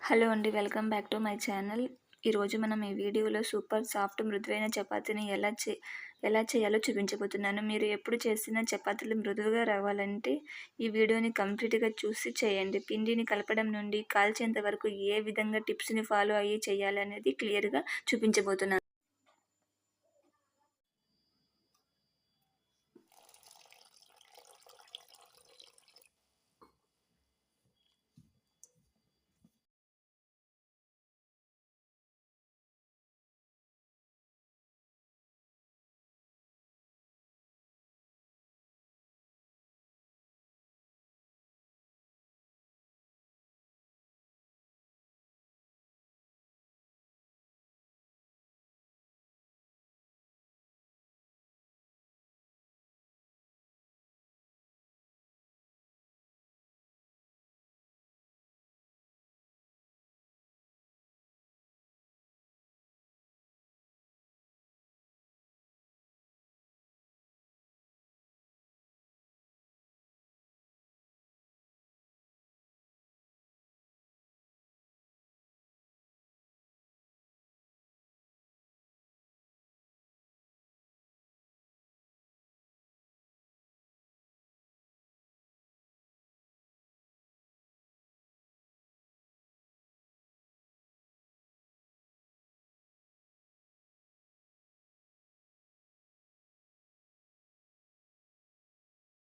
Hello అండి. Welcome back to my channel. ఈరోజు మనం ఈ వీడియోలో సూపర్ సాఫ్ట్ మృదువైన చపాతీని ఎలా చేయాలో చూపించబోతున్నాను. మీరు ఎప్పుడు చేసిన చపాతీలు మృదువుగా రావాలంటే ఈ వీడియోని కంప్లీట్‌గా చూసి చేయండి. పిండిని కలపడం నుండి కాల్చేంత వరకు ఏ విధంగా టిప్స్‌ని ఫాలో అయ్యి చేయాలనేది క్లియర్‌గా చూపించబోతున్నాను.